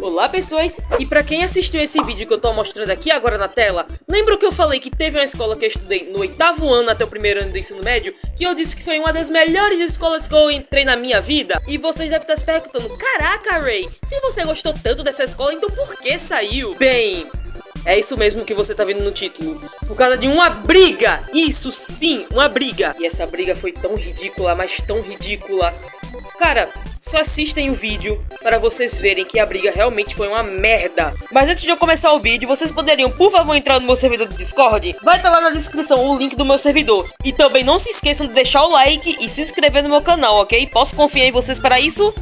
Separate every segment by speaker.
Speaker 1: Olá pessoas, e pra quem assistiu esse vídeo que eu tô mostrando aqui agora na tela, lembra que eu falei que teve uma escola que eu estudei no 8º ano até o 1º ano do ensino médio, que eu disse que foi uma das melhores escolas que eu entrei na minha vida? E vocês devem estar se perguntando, caraca Ray, se você gostou tanto dessa escola, então por que saiu? Bem, é isso mesmo que você tá vendo no título. Por causa de uma briga! Isso sim, uma briga! E essa briga foi tão ridícula, mas tão ridícula. Cara, só assistem o vídeo para vocês verem que a briga realmente foi uma merda. Mas antes de eu começar o vídeo, vocês poderiam, por favor, entrar no meu servidor do Discord? Vai estar lá na descrição o link do meu servidor. E também não se esqueçam de deixar o like e se inscrever no meu canal, ok? Posso confiar em vocês para isso?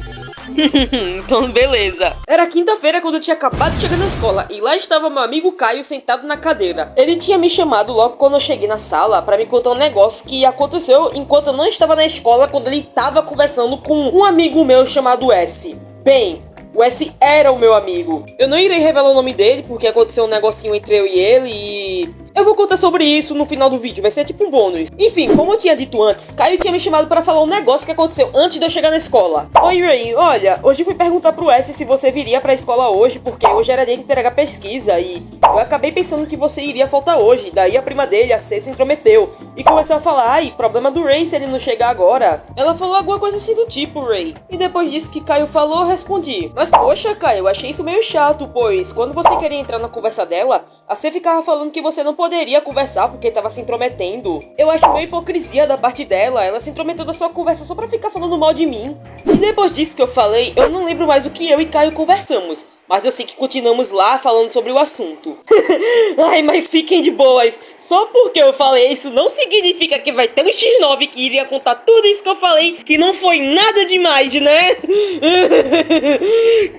Speaker 1: Então beleza. Era quinta-feira quando eu tinha acabado de chegar na escola e lá estava meu amigo Caio sentado na cadeira. Ele tinha me chamado logo quando eu cheguei na sala pra me contar um negócio que aconteceu enquanto eu não estava na escola, quando ele estava conversando com um amigo meu chamado S. Bem, o S era o meu amigo. Eu não irei revelar o nome dele porque aconteceu um negocinho entre eu e ele e... eu vou contar sobre isso no final do vídeo, vai ser tipo um bônus. Enfim, como eu tinha dito antes, Caio tinha me chamado para falar um negócio que aconteceu antes de eu chegar na escola. Oi Ray, olha, hoje fui perguntar pro S se você viria pra escola hoje, porque hoje era dia de entregar pesquisa e eu acabei pensando que você iria faltar hoje. Daí a prima dele, a C, se intrometeu e começou a falar, ai, problema do Ray se ele não chegar agora. Ela falou alguma coisa assim do tipo, Ray. E depois disso que Caio falou, eu respondi, mas poxa Caio, eu achei isso meio chato, pois quando você queria entrar na conversa dela, a C ficava falando que você não poderia conversar porque tava se intrometendo. Eu acho meio hipocrisia da parte dela, ela se intrometeu da sua conversa só pra ficar falando mal de mim. E depois disso que eu falei, eu não lembro mais o que eu e Caio conversamos, mas eu sei que continuamos lá falando sobre o assunto. Ai, mas fiquem de boas, só porque eu falei isso não significa que vai ter um X9 que iria contar tudo isso que eu falei, que não foi nada demais, né?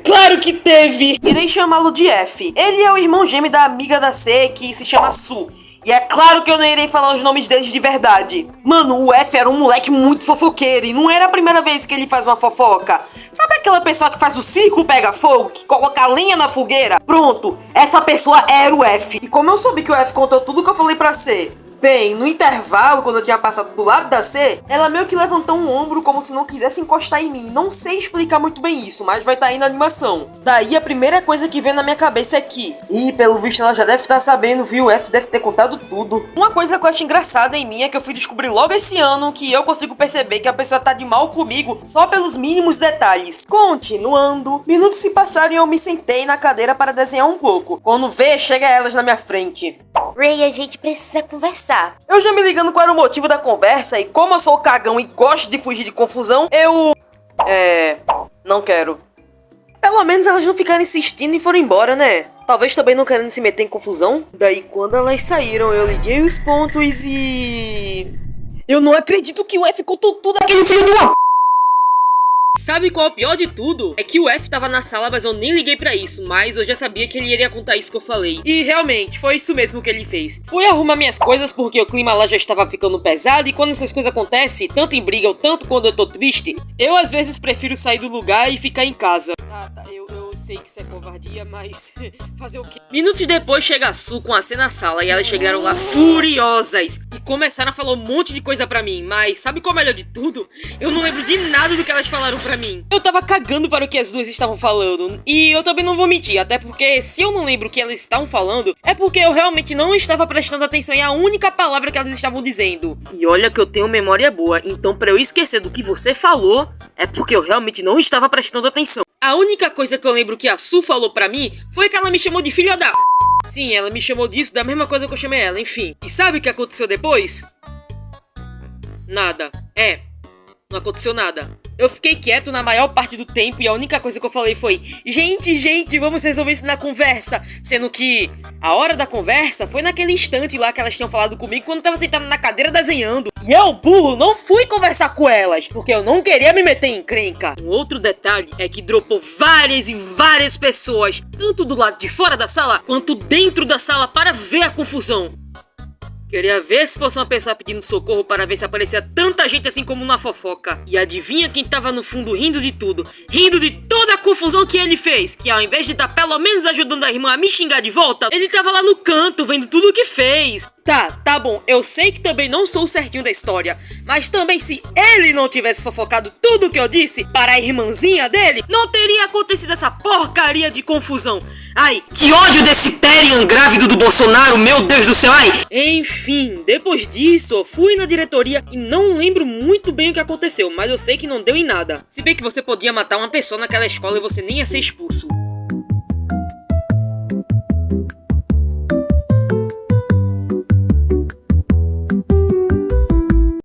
Speaker 1: Claro que teve! Irei chamá-lo de F. Ele é o irmão gêmeo da amiga da C, que se chama Su. E é claro que eu não irei falar os nomes deles de verdade. Mano, o F era um moleque muito fofoqueiro e não era a primeira vez que ele faz uma fofoca. Sabe aquela pessoa que faz o circo pega fogo, que coloca a lenha na fogueira? Pronto, essa pessoa era o F. E como eu soube que o F contou tudo que eu falei pra C? Bem, no intervalo, quando eu tinha passado do lado da C, ela meio que levantou um ombro como se não quisesse encostar em mim. Não sei explicar muito bem isso, mas vai estar aí na animação. Daí a primeira coisa que vem na minha cabeça é que... ih, pelo visto ela já deve estar sabendo, viu? O F deve ter contado tudo. Uma coisa que eu acho engraçada em mim é que eu fui descobrir logo esse ano que eu consigo perceber que a pessoa tá de mal comigo só pelos mínimos detalhes. Continuando, minutos se passaram e eu me sentei na cadeira para desenhar um pouco. Quando vê, chega elas na minha frente.
Speaker 2: Ray, a gente precisa conversar.
Speaker 1: Eu já me ligando qual era o motivo da conversa e como eu sou cagão e gosto de fugir de confusão, eu... não quero. Pelo menos elas não ficaram insistindo e foram embora, né? Talvez também não querendo se meter em confusão. Daí quando elas saíram, eu liguei os pontos e... eu não acredito que o F contou tudo aquele filho de uma... Sabe qual é o pior de tudo? É que o F tava na sala, mas eu nem liguei pra isso. Mas eu já sabia que ele iria contar isso que eu falei. E realmente, foi isso mesmo que ele fez. Fui arrumar minas coisas porque o clima lá já estava ficando pesado. E quando essas coisas acontecem, tanto em briga ou tanto quando eu tô triste, eu às vezes prefiro sair do lugar e ficar em casa. Tá, eu sei que isso é covardia, mas fazer o quê? Minutos depois chega a Su com a C na sala e elas chegaram lá furiosas e começaram a falar um monte de coisa pra mim. Mas sabe qual é o melhor de tudo? Eu não lembro de nada do que elas falaram pra mim. Eu tava cagando para o que as duas estavam falando. E eu também não vou mentir, até porque se eu não lembro o que elas estavam falando, é porque eu realmente não estava prestando atenção em a única palavra que elas estavam dizendo. E olha que eu tenho memória boa, então pra eu esquecer do que você falou, é porque eu realmente não estava prestando atenção. A única coisa que eu lembro que a Su falou pra mim foi que ela me chamou de filha da... Sim, ela me chamou disso da mesma coisa que eu chamei ela, enfim. E sabe o que aconteceu depois? Nada. Não aconteceu nada. Eu fiquei quieto na maior parte do tempo e a única coisa que eu falei foi: gente, vamos resolver isso na conversa. Sendo que a hora da conversa foi naquele instante lá que elas tinham falado comigo quando eu tava sentado na cadeira desenhando. E eu, burro, não fui conversar com elas, porque eu não queria me meter em encrenca. Um outro detalhe é que dropou várias e várias pessoas, tanto do lado de fora da sala, quanto dentro da sala para ver a confusão. Queria ver se fosse uma pessoa pedindo socorro para ver se aparecia tanta gente assim como na fofoca. E adivinha quem tava no fundo rindo de tudo? Rindo de toda a confusão que ele fez. Que ao invés de estar pelo menos ajudando a irmã a me xingar de volta, ele tava lá no canto vendo tudo o que fez. Tá bom, eu sei que também não sou o certinho da história, mas também se ele não tivesse fofocado tudo que eu disse para a irmãzinha dele, não teria acontecido essa porcaria de confusão. Ai, que ódio desse Terian grávido do Bolsonaro, meu Deus do céu, ai! Enfim, depois disso, eu fui na diretoria e não lembro muito bem o que aconteceu, mas eu sei que não deu em nada. Se bem que você podia matar uma pessoa naquela escola e você nem ia ser expulso.